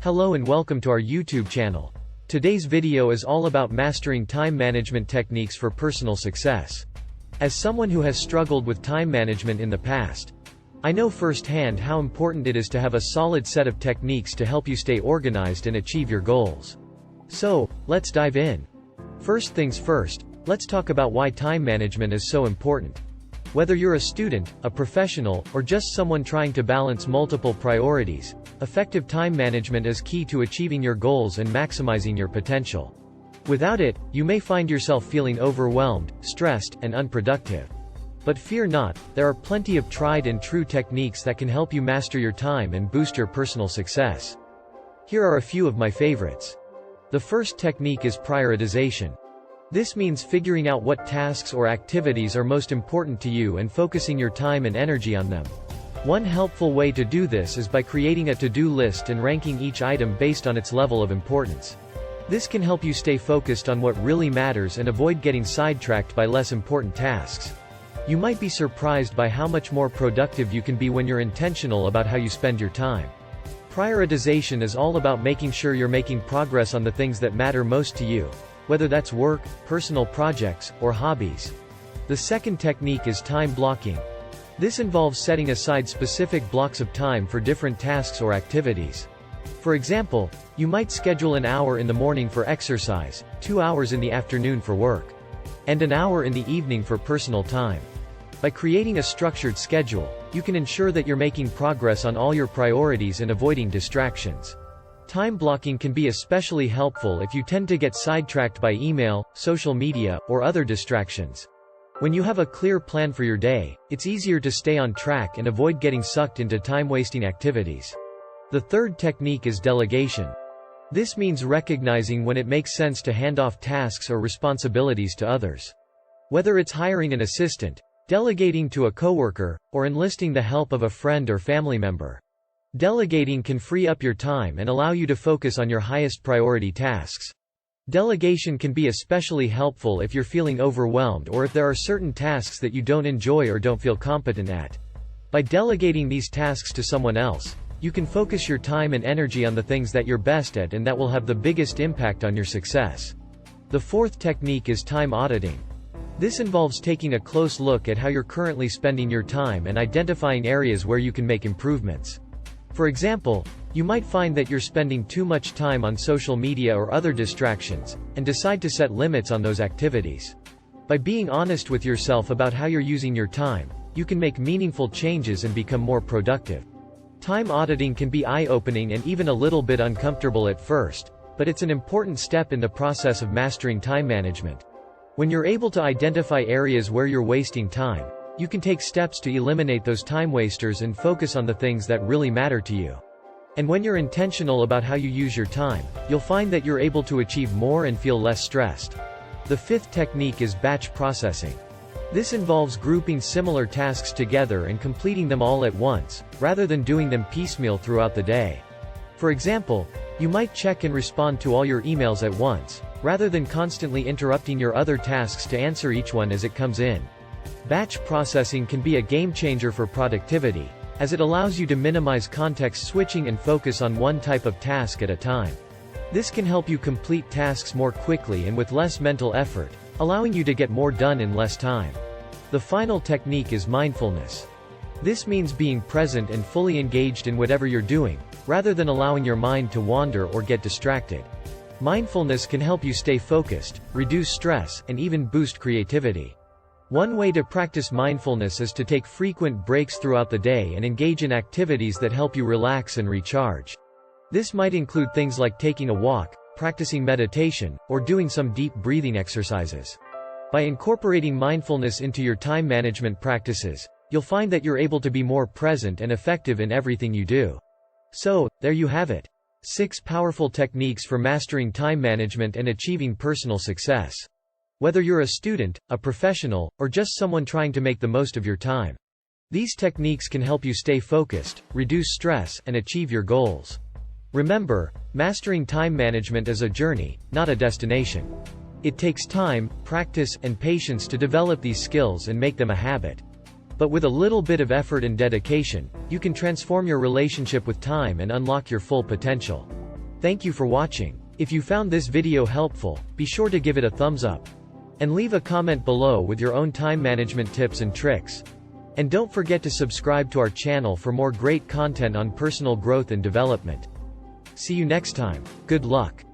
Hello and welcome to our YouTube channel. Today's video is all about mastering time management techniques for personal success. As someone who has struggled with time management in the past, I know firsthand how important it is to have a solid set of techniques to help you stay organized and achieve your goals. So, let's dive in. First things first, let's talk about why time management is so important. Whether you're a student, a professional, or just someone trying to balance multiple priorities, effective time management is key to achieving your goals and maximizing your potential. Without it, you may find yourself feeling overwhelmed, stressed, and unproductive. But fear not, there are plenty of tried and true techniques that can help you master your time and boost your personal success. Here are a few of my favorites. The first technique is prioritization. This means figuring out what tasks or activities are most important to you and focusing your time and energy on them. One helpful way to do this is by creating a to-do list and ranking each item based on its level of importance. This can help you stay focused on what really matters and avoid getting sidetracked by less important tasks. You might be surprised by how much more productive you can be when you're intentional about how you spend your time. Prioritization is all about making sure you're making progress on the things that matter most to you, whether that's work, personal projects, or hobbies. The second technique is time blocking. This involves setting aside specific blocks of time for different tasks or activities. For example, you might schedule an hour in the morning for exercise, 2 hours in the afternoon for work, and an hour in the evening for personal time. By creating a structured schedule, you can ensure that you're making progress on all your priorities and avoiding distractions. Time blocking can be especially helpful if you tend to get sidetracked by email, social media, or other distractions. When you have a clear plan for your day, it's easier to stay on track and avoid getting sucked into time-wasting activities. The third technique is delegation. This means recognizing when it makes sense to hand off tasks or responsibilities to others. Whether it's hiring an assistant, delegating to a coworker, or enlisting the help of a friend or family member. Delegating can free up your time and allow you to focus on your highest priority tasks. Delegation can be especially helpful if you're feeling overwhelmed or if there are certain tasks that you don't enjoy or don't feel competent at. By delegating these tasks to someone else, you can focus your time and energy on the things that you're best at and that will have the biggest impact on your success. The fourth technique is time auditing. This involves taking a close look at how you're currently spending your time and identifying areas where you can make improvements. For example, you might find that you're spending too much time on social media or other distractions, and decide to set limits on those activities. By being honest with yourself about how you're using your time, you can make meaningful changes and become more productive. Time auditing can be eye-opening and even a little bit uncomfortable at first, but it's an important step in the process of mastering time management. When you're able to identify areas where you're wasting time, you can take steps to eliminate those time wasters and focus on the things that really matter to you. And when you're intentional about how you use your time, you'll find that you're able to achieve more and feel less stressed. The fifth technique is batch processing. This involves grouping similar tasks together and completing them all at once, rather than doing them piecemeal throughout the day. For example, you might check and respond to all your emails at once, rather than constantly interrupting your other tasks to answer each one as it comes in. Batch processing can be a game-changer for productivity, as it allows you to minimize context switching and focus on one type of task at a time. This can help you complete tasks more quickly and with less mental effort, allowing you to get more done in less time. The final technique is mindfulness. This means being present and fully engaged in whatever you're doing, rather than allowing your mind to wander or get distracted. Mindfulness can help you stay focused, reduce stress, and even boost creativity. One way to practice mindfulness is to take frequent breaks throughout the day and engage in activities that help you relax and recharge. This might include things like taking a walk, practicing meditation, or doing some deep breathing exercises. By incorporating mindfulness into your time management practices, you'll find that you're able to be more present and effective in everything you do. So, there you have it. 6 powerful techniques for mastering time management and achieving personal success. Whether you're a student, a professional, or just someone trying to make the most of your time, these techniques can help you stay focused, reduce stress, and achieve your goals. Remember, mastering time management is a journey, not a destination. It takes time, practice, and patience to develop these skills and make them a habit. But with a little bit of effort and dedication, you can transform your relationship with time and unlock your full potential. Thank you for watching. If you found this video helpful, be sure to give it a thumbs up. And leave a comment below with your own time management tips and tricks. And don't forget to subscribe to our channel for more great content on personal growth and development. See you next time. Good luck.